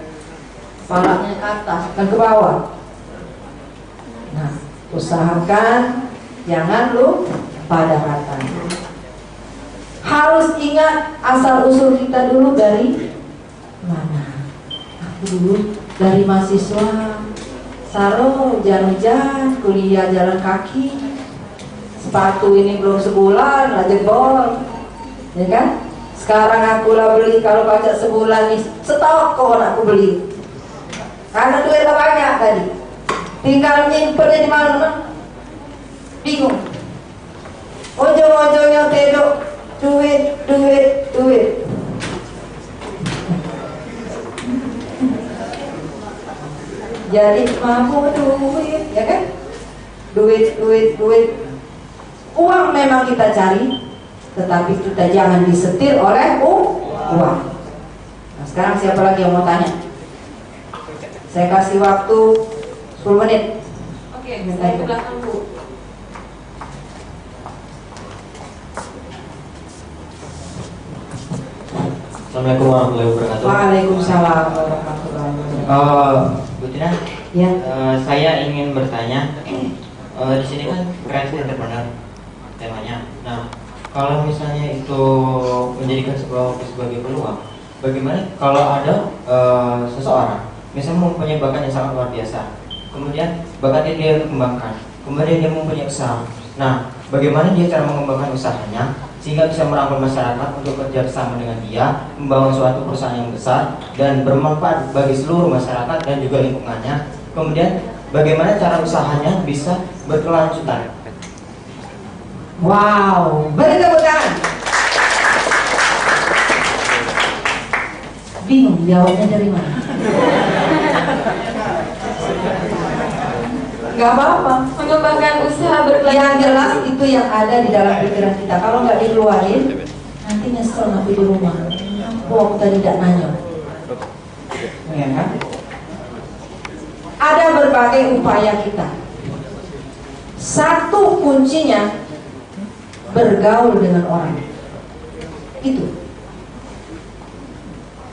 kepalanya ke atas dan ke bawah. Nah, usahakan jangan lu pada rata. Harus ingat asal usul kita dulu dari mana. Aku dulu dari mahasiswa Saro, hujan-hujan, kuliah jalan kaki. Sepatu ini belum sebulan, lah jebol, ya kan? Sekarang aku lah beli, kalau pajak sebulan nih, stok kok aku beli. Karena duitnya banyak tadi. Tinggal nyimpennya di mana? Bingung. Ojo-ojonya tedok, duit. Jadi mampu duit, ya kan? Duit. Uang memang kita cari, tetapi kita jangan disetir oleh uang. Nah, sekarang siapa lagi yang mau tanya? Saya kasih waktu 10 menit. Oke, saya ke belakang Bu. Assalamualaikum warahmatullahi wabarakatuh. Waalaikumsalam warahmatullahi wabarakatuh. Bu Tina, Ya. saya ingin bertanya. Di sini kan kreatif entrepreneur temanya. Nah, kalau misalnya itu menjadikan sebuah hobi sebagai peluang, bagaimana kalau ada seseorang misalnya mempunyai bakat yang sangat luar biasa, kemudian bakatnya dia kembangkan, kemudian dia mempunyai usaha. Nah, bagaimana dia cara mengembangkan usahanya sehingga bisa merangkul masyarakat untuk kerja bersama dengan dia, membangun suatu perusahaan yang besar dan bermanfaat bagi seluruh masyarakat dan juga lingkungannya. Kemudian bagaimana cara usahanya bisa berkelanjutan. Wow, beri tepuk tangan. Bingung jawabnya dari mana? Gak apa-apa. Mengembangkan usaha Yang berkelanjutan. jelas itu yang ada di dalam pikiran kita. Kalau nggak dikeluarin, nanti nyesel nanti di rumah. Apa aku tadi tidak nanya? Ya kan? Ada berbagai upaya kita. Satu kuncinya bergaul dengan orang. Itu.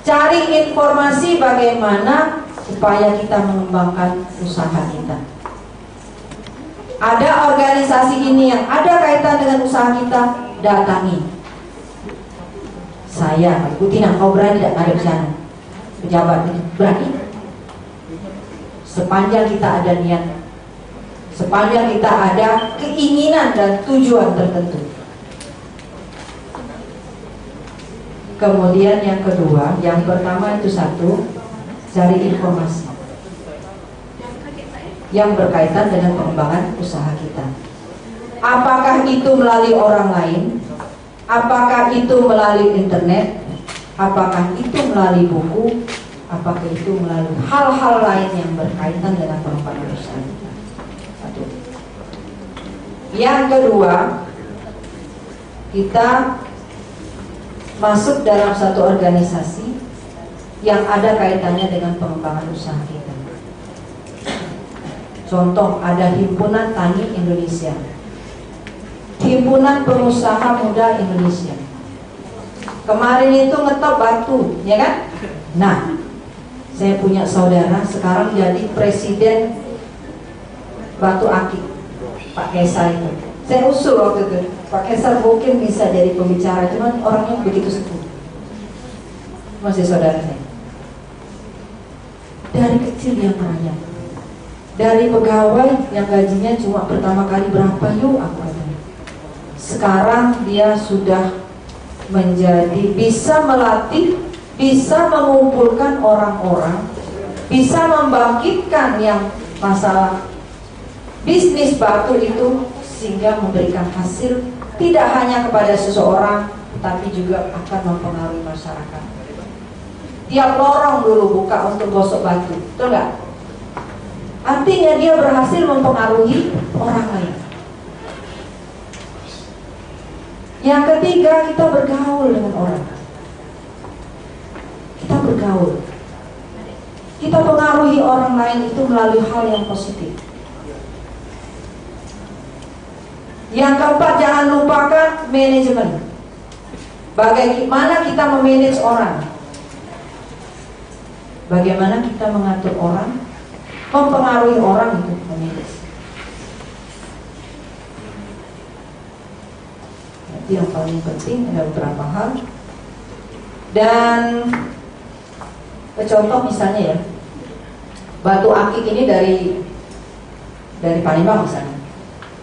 Cari informasi bagaimana upaya kita mengembangkan usaha kita. Ada organisasi ini yang ada kaitan dengan usaha kita, datangi. Saya, Ibu Tina, kau berani tidak ada di sana? Pejabat ini berani. Sepanjang kita ada niat, sepanjang kita ada keinginan dan tujuan tertentu. Kemudian yang kedua, yang pertama itu satu, cari informasi yang berkaitan dengan pengembangan usaha kita. Apakah itu melalui orang lain? Apakah itu melalui internet? Apakah itu melalui buku? Apakah itu melalui hal-hal lain yang berkaitan dengan pengembangan usaha kita? Satu. Yang kedua, kita masuk dalam satu organisasi yang ada kaitannya dengan pengembangan usaha kita. Contoh, ada Himpunan Tani Indonesia, Himpunan Pengusaha Muda Indonesia. Kemarin itu ngetop batu, ya kan? Nah, saya punya saudara sekarang jadi presiden Batu Akik, Pak Kaisar itu. Saya usul waktu itu, Pak Kaisar mungkin bisa jadi pembicara, cuman orangnya begitu sepuh. Masih saudara saya. Dari kecil dia merayap. Dari pegawai yang gajinya cuma pertama kali berapa yuk aku katanya. Sekarang dia sudah menjadi bisa melatih, bisa mengumpulkan orang-orang, bisa membangkitkan yang masalah bisnis batu itu sehingga memberikan hasil tidak hanya kepada seseorang tapi juga akan mempengaruhi masyarakat. Tiap lorong dulu buka untuk gosok batu, betul nggak? Artinya dia berhasil mempengaruhi orang lain. Yang ketiga, kita bergaul dengan orang. Kita bergaul. Kita pengaruhi orang lain itu melalui hal yang positif. Yang keempat, jangan lupakan manajemen. Bagaimana kita memanage orang? Bagaimana kita mengatur orang? Mempengaruhi orang itu memanage. Itu yang paling penting, ada beberapa hal. Dan contoh misalnya ya, Batu Akik ini dari Palembang misalnya.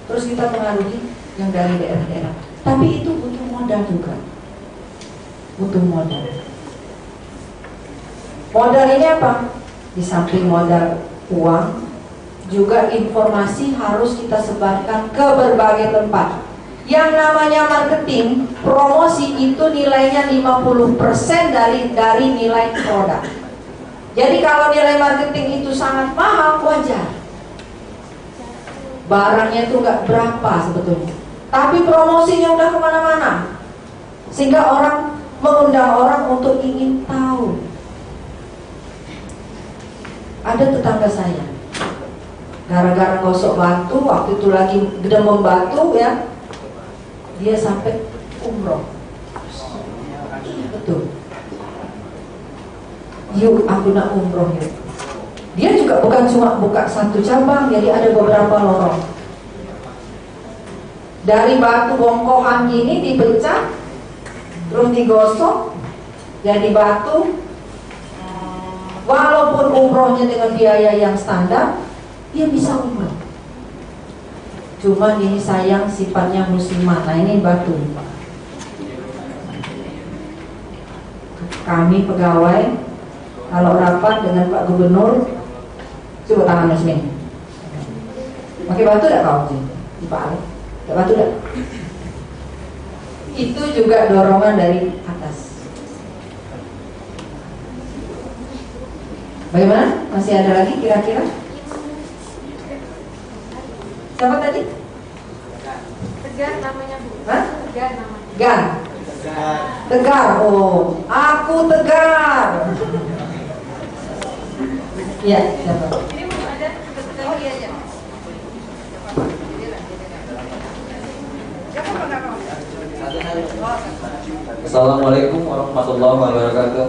Terus kita pengaruhi yang dari daerah-daerah. Tapi itu butuh modal juga. Butuh modal. Modal ini apa? Di samping modal uang, juga informasi harus kita sebarkan ke berbagai tempat. Yang namanya marketing, promosi itu nilainya 50% dari nilai produk. Jadi kalau nilai marketing itu sangat mahal, wajar. Barangnya itu nggak berapa sebetulnya, tapi promosinya udah kemana-mana, sehingga orang mengundang orang untuk ingin tahu. Ada tetangga saya, gara-gara gosok batu, waktu itu lagi demam batu ya, dia sampai umroh. Betul. Yuk, aku nak umroh yuk. Dia juga bukan cuma buka satu cabang, jadi ada beberapa lorong. Dari batu bongkohan gini dipecah, terus digosok, jadi batu Walaupun umrohnya dengan biaya yang standar, dia bisa umroh. Cuma ini sayang sifatnya musiman. Nah ini batu. Kami pegawai kalau rapat dengan Pak Gubernur, coba tangan sini. Pakai batu tidak kau sih? Pak Ale, tidak batu tidak? Itu juga dorongan dari atas. Bagaimana? Masih ada lagi kira-kira? Siapa tadi? Tegar namanya Bu. Hah? Tegar namanya. Tegar. Tegar. Oh, aku tegar. Iya, siapa? Ini Bu ada tegar. Oh iya ya. Assalamualaikum warahmatullahi wabarakatuh.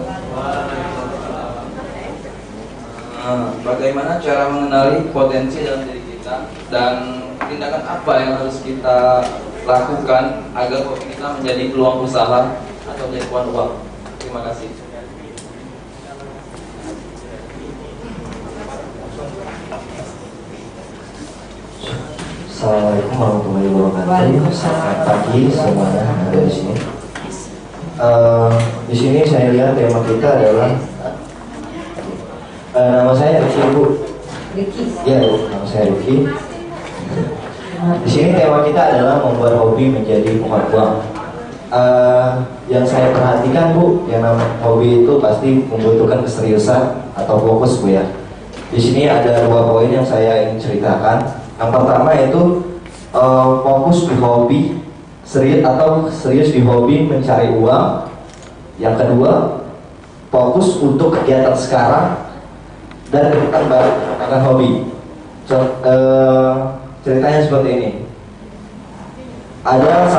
Bagaimana cara mengenali potensi dalam diri kita dan tindakan apa yang harus kita lakukan agar hobi kita menjadi peluang usaha atau menjadi peluang uang? Terima kasih. Assalamualaikum warahmatullahi wabarakatuh. Waalaikumsalam. Selamat pagi semuanya yang ada di sini. Di sini saya lihat tema kita adalah nama saya Riki, Bu. Ricky. Ya, Bu. Nama saya Riki. Di sini tema kita adalah membuat hobi menjadi pohon uang. Yang saya perhatikan, Bu, yang namanya hobi itu pasti membutuhkan keseriusan atau fokus, Bu ya. Di sini ada 2 poin yang saya ingin ceritakan. Yang pertama itu fokus di hobi, serius di hobi mencari uang. Yang kedua, fokus untuk kegiatan sekarang dan ke depan baru akan hobi. Ceritanya seperti ini. Ada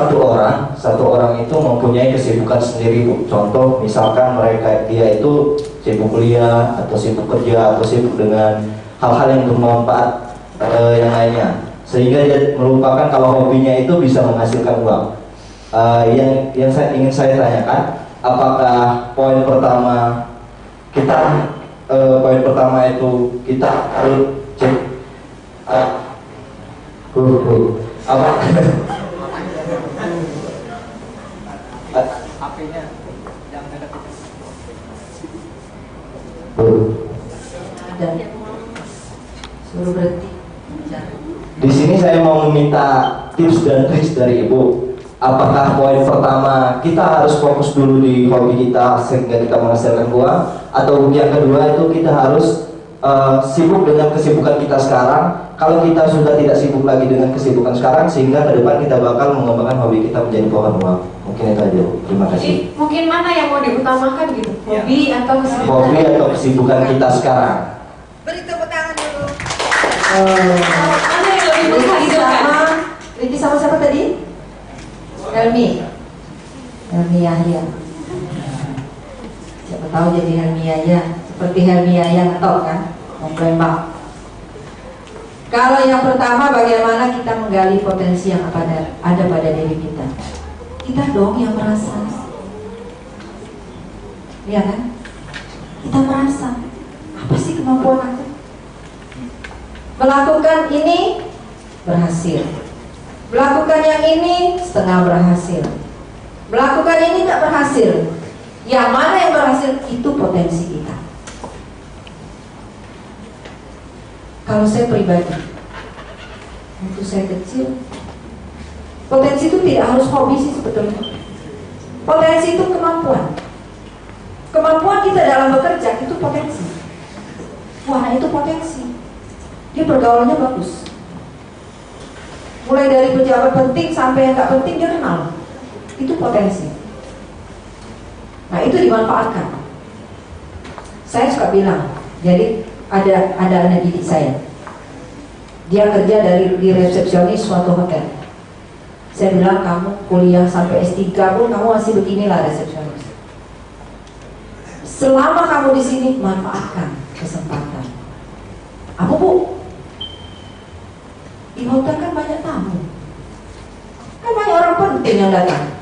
satu orang itu mempunyai kesibukan sendiri, Bu. Contoh misalkan dia itu sibuk kuliah atau sibuk kerja atau sibuk dengan hal-hal yang bermanfaat yang lainnya, sehingga dia melupakan kalau hobinya itu bisa menghasilkan uang. Yang ingin saya tanyakan, apakah poin pertama itu kita harus cek apa HP-nya jangan dekat. Ada. Suruh berhenti. Di sini saya mau meminta tips dan trik dari Ibu. Apakah poin pertama kita harus fokus dulu di hobi kita sehingga kita menghasilkan uang, atau yang kedua itu kita harus sibuk dengan kesibukan kita sekarang. Kalau kita sudah tidak sibuk lagi dengan kesibukan sekarang, sehingga ke depan kita bakal mengembangkan hobi kita menjadi pohon uang. Mungkin itu aja, Bu. Terima Jadi kasih. mungkin mana yang mau diutamakan gitu? Hobi atau kesibukan? Hobi atau kesibukan kita sekarang. Beri tepuk tangan dulu. Mana yang lebih Ricky menghasilkan? sama siapa tadi? Helmi Yahya. Siapa tahu jadi Helmi Yahya. Seperti Helmi Yahya ngetok kan, memblembang. Kalau yang pertama, bagaimana kita menggali potensi yang ada pada diri kita. Kita dong yang merasa, ya kan? Kita merasa, apa sih kemampuan aku? Melakukan ini berhasil, melakukan yang ini setengah berhasil, melakukan ini tidak berhasil. Yang mana yang berhasil itu potensi kita. Kalau saya pribadi, waktu saya kecil, potensi itu tidak harus hobi sih sebetulnya. Potensi itu kemampuan. Kemampuan kita dalam bekerja itu potensi. Wah, itu potensi. Dia pergaulannya bagus. Mulai dari pejabat penting sampai yang nggak penting dia kenal. Itu potensi. Nah, itu dimanfaatkan. Saya suka bilang, jadi ada anak didik saya. Dia kerja di resepsionis suatu hotel. Saya bilang, kamu kuliah sampai S3 pun kamu masih beginilah resepsionis. Selama kamu di sini, manfaatkan kesempatan. Apa, Bu? Di hotel kan banyak tamu, kan banyak orang penting yang datang.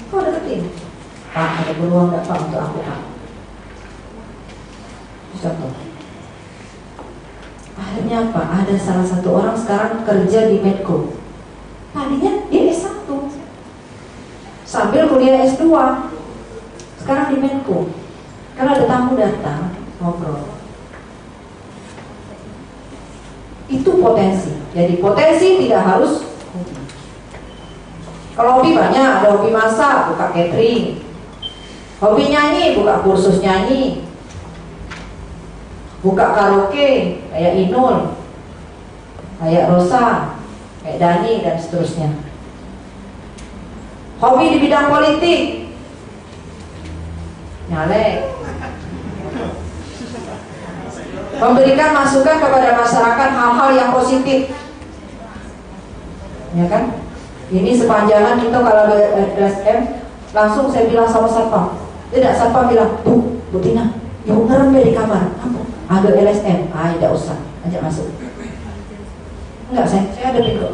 Kau deketin, Pak, ada peluang nggak Pak untuk aku, Pak? Contoh. Akhirnya apa? Ada salah satu orang sekarang kerja di Medco. Tadinya dia S1 sambil kuliah S2. Sekarang di Medco. Karena ada tamu datang ngobrol. Itu potensi. Jadi potensi tidak harus hobi. Kalau hobi banyak, ada hobi masak, buka catering. Hobi nyanyi, buka kursus nyanyi. Buka karaoke, kayak Inul, kayak Rosa, kayak Dani, dan seterusnya. Hobi di bidang politik, nyalek. Memberikan masukan kepada masyarakat hal-hal yang positif, ya kan? Ini sepanjangan kita kalau ada LSM, langsung saya bilang sama satpam. Tidak, satpam bilang, Bu Tina, ibu ngerem di kamar. Apa? Ada LSM, tidak usah, ajak masuk. Enggak, saya ada pintu.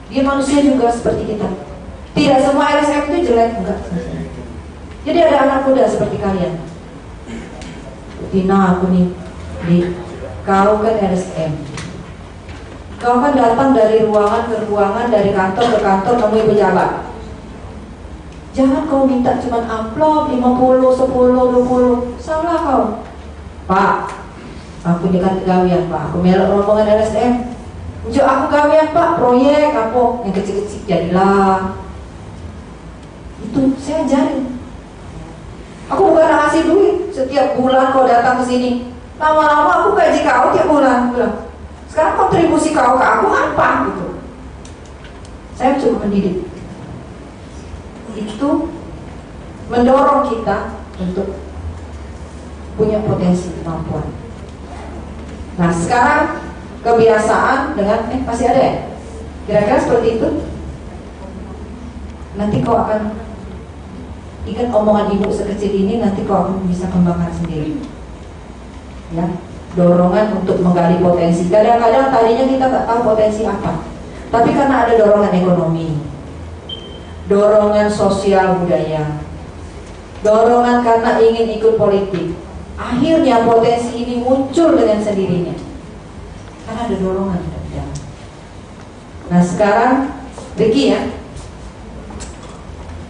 Dia manusia juga seperti kita. Tidak semua LSM itu jelek, enggak. Jadi ada anak muda seperti kalian. Tina, aku nih, kau kan LSM. Kau kan datang dari ruangan ke ruangan, dari kantor ke kantor, temui pejabat. Jangan kau minta cuma amplop 50, 10, 20. Salah kau. Pak, aku dekat gawian Pak, aku melok rombongan LSM. Ujuk aku gawian Pak, proyek apa yang kecil-kecil jadilah. Itu saya ajarin. Aku bukan ngasih duit setiap bulan kau datang ke sini. Lama-lama aku gaji kau tiap bulan. Sekarang kontribusi kau ke aku apa gitu. Saya cukup mendidik. Itu mendorong kita untuk punya potensi kemampuan. Nah sekarang kebiasaan dengan masih ada ya? Kira-kira seperti itu. Nanti kau akan ingat omongan ibu sekecil ini, nanti kau akan bisa kembangkan sendiri. Ya, dorongan untuk menggali potensi. Kadang-kadang tadinya kita tak tahu potensi apa, tapi karena ada dorongan ekonomi, dorongan sosial budaya, dorongan karena ingin ikut politik, akhirnya potensi ini muncul dengan sendirinya karena ada dorongan dari dalam. Nah sekarang Ricky ya,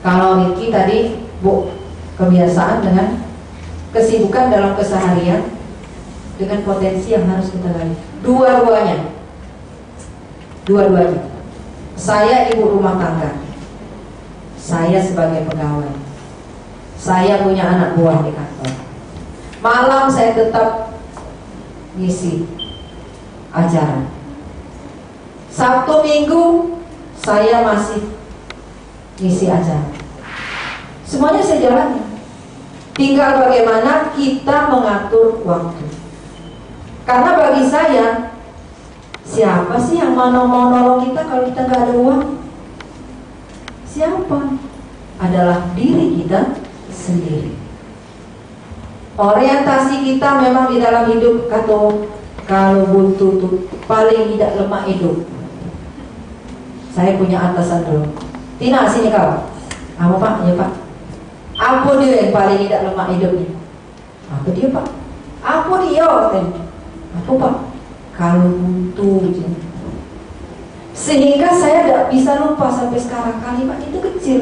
kalau Ricky tadi Bu kebiasaan dengan kesibukan dalam keseharian dengan potensi yang harus kita gali. Dua-duanya. Saya ibu rumah tangga, saya sebagai pegawai, saya punya anak buah di kantor. Malam saya tetap ngisi acara. Sabtu Minggu saya masih ngisi acara. Semuanya saya jalani. Tinggal bagaimana kita mengatur waktu. Karena bagi saya, siapa sih yang mau nolong kita kalau kita nggak ada uang? Siapa? Adalah diri kita sendiri. Orientasi kita memang di dalam hidup kalau buntu tuh paling tidak lemah hidup. Saya punya atasan dulu. Tina sini kau. Apa Pak? Ya Pak. Apa dia yang paling tidak lemah hidupnya? Apa dia Pak? Apa dia? Apa Pak? Kalau buntu. Sehingga saya tidak bisa lupa sampai sekarang kalimat itu kecil,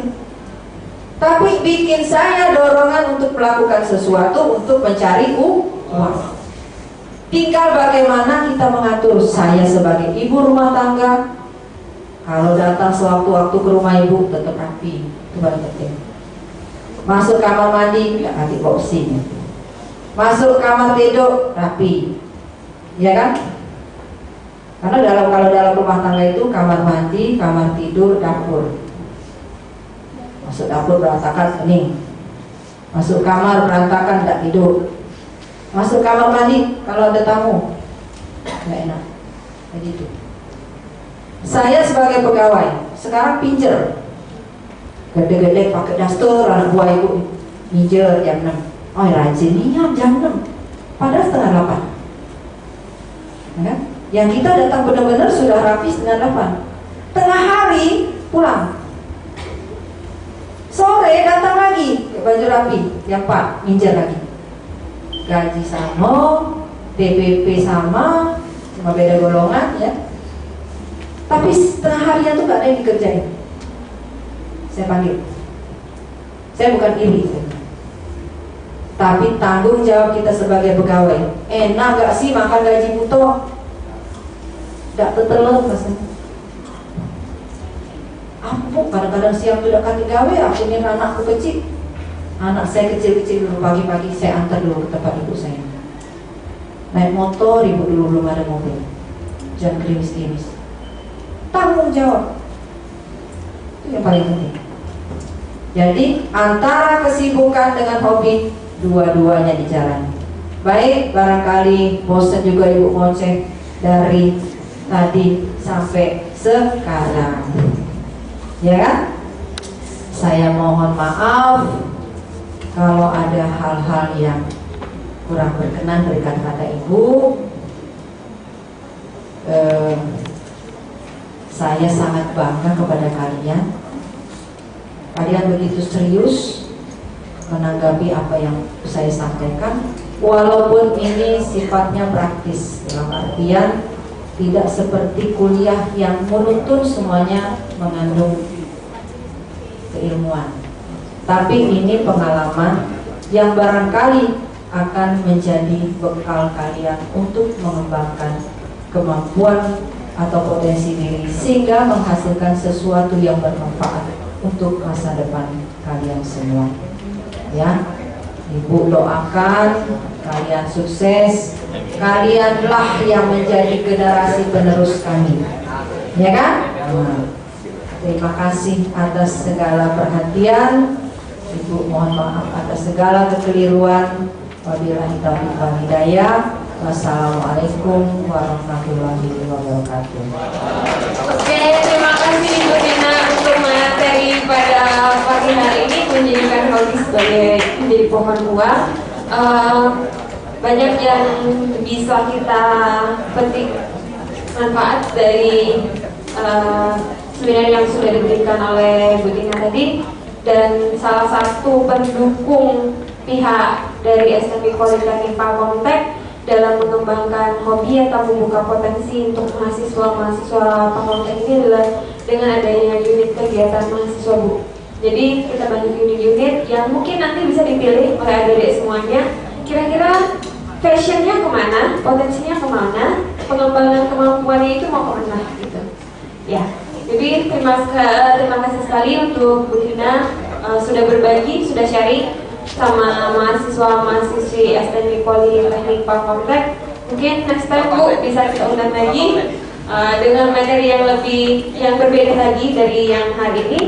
tapi bikin saya dorongan untuk melakukan sesuatu untuk mencari uang. Tinggal bagaimana kita mengatur. Saya sebagai ibu rumah tangga, kalau datang sewaktu-waktu ke rumah ibu tetap rapi, itu paling penting. Masuk kamar mandi, nggak ganti boxing. Masuk kamar tidur, rapi, ya kan? Karena kalau dalam rumah tangga itu kamar mandi, kamar tidur, dapur. Masuk dapur berantakan, hening. Masuk kamar berantakan, tak tidur. Masuk kamar mandi, kalau ada tamu, nggak enak. Jadi itu. Saya sebagai pegawai sekarang pinjer, gede-gede pakai daster, anak buah ibu pinjer jam 6. Oh rajin nih jam 6, padahal setengah 8. Ya? Yang kita datang benar-benar sudah rapi setengah 8. Tengah hari pulang, sore datang lagi baju rapi jam 4 pinjer lagi. gaji sama, DPP sama, cuma beda golongan ya. Tapi setengah harian tuh gak ada yang dikerjain. Saya panggil. Saya bukan iri, tapi tanggung jawab kita sebagai pegawai. Enak gak sih makan gaji butuh? Gak tertelur rasanya. Aku kadang-kadang siang tuh dekat gawe, aku ingin anakku kecil. Anak saya kecil-kecil dulu, pagi-pagi saya antar dulu ke tempat ibu saya. Naik motor, ibu dulu belum ada mobil. Jangan gerimis-gerimis. Tanggung jawab. Itu yang paling penting. Jadi antara kesibukan dengan hobi, dua-duanya dijalani. Baik, barangkali bosan juga ibu ngoceh dari tadi sampai sekarang, ya kan? Saya mohon maaf kalau ada hal-hal yang kurang berkenan berikan kata ibu. Saya sangat bangga kepada kalian. Kalian begitu serius menanggapi apa yang saya sampaikan, walaupun ini sifatnya praktis, dalam artian tidak seperti kuliah yang menuntut semuanya mengandung keilmuan. Tapi ini pengalaman yang barangkali akan menjadi bekal kalian untuk mengembangkan kemampuan atau potensi diri, sehingga menghasilkan sesuatu yang bermanfaat untuk masa depan kalian semua. Ya, Ibu doakan kalian sukses. Kalianlah yang menjadi generasi penerus kami, ya kan? Terima kasih atas segala perhatian. Ibu mohon maaf atas segala kekeliruan. Wabillahi taufiq wal hidayah. Wassalamualaikum warahmatullahi wabarakatuh. Oke, terima kasih Ibu Tina untuk materi pada pagi hari ini, menjadikan hobi sebagai menjadi pohon buah. Banyak yang bisa kita petik manfaat dari seminar yang sudah diberikan oleh Bu Tina tadi. Dan salah satu pendukung pihak dari SMB Politeknik Pahkomtek dalam mengembangkan hobi atau membuka potensi untuk mahasiswa-mahasiswa Pahkomtek ini adalah dengan adanya unit kegiatan mahasiswa, Bu. Jadi kita banyak unit-unit yang mungkin nanti bisa dipilih oleh adik-adik semuanya. Kira-kira passionnya kemana, potensinya kemana, pengembangan kemampuannya itu mau kemana gitu. Ya, jadi terima kasih sekali untuk Bu Tina sudah berbagi, sudah sharing sama mahasiswa-mahasiswi STM Politeknik Pahkomtek. Mungkin next time Bu bisa kita undang lagi dengan materi yang berbeda lagi dari yang hari ini,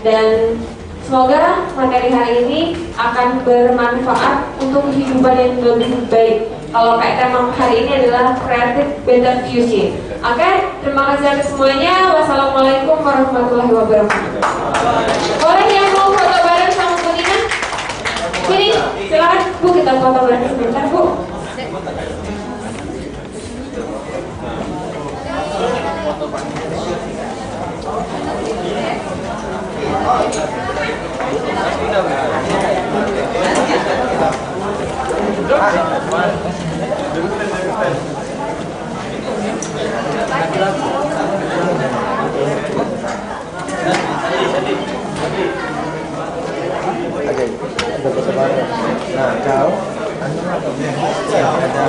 dan semoga materi hari ini akan bermanfaat untuk kehidupan yang lebih baik. Kalau kayak tema hari ini adalah Creative Better Future. Oke, terima kasih atas semuanya. Wassalamualaikum warahmatullahi wabarakatuh. Boleh yang mau foto bareng sama Bu Tina? Sini, silakan Bu, kita foto bareng sebentar Bu. Nah, kau ada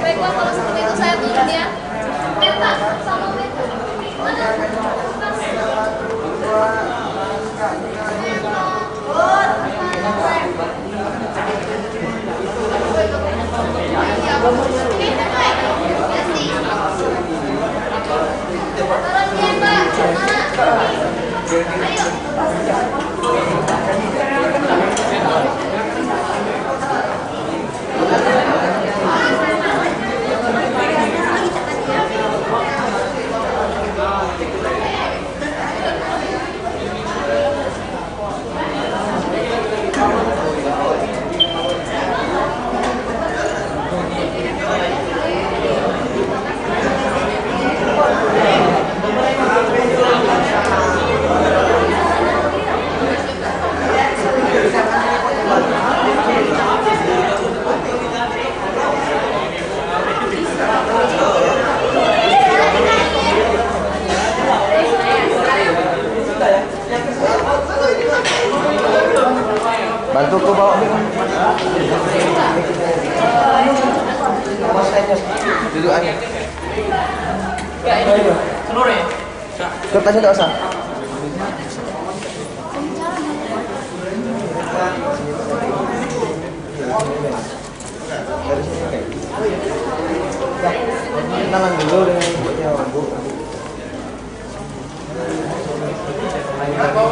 Baiklah, kalau seperti itu saya turun ya. Meta sama Meta. Mana? Bantu ku bawa mic. Duduk aja. Kertasnya tak usah. Kenalan dulu dengan ibunya, Bu. Ayo.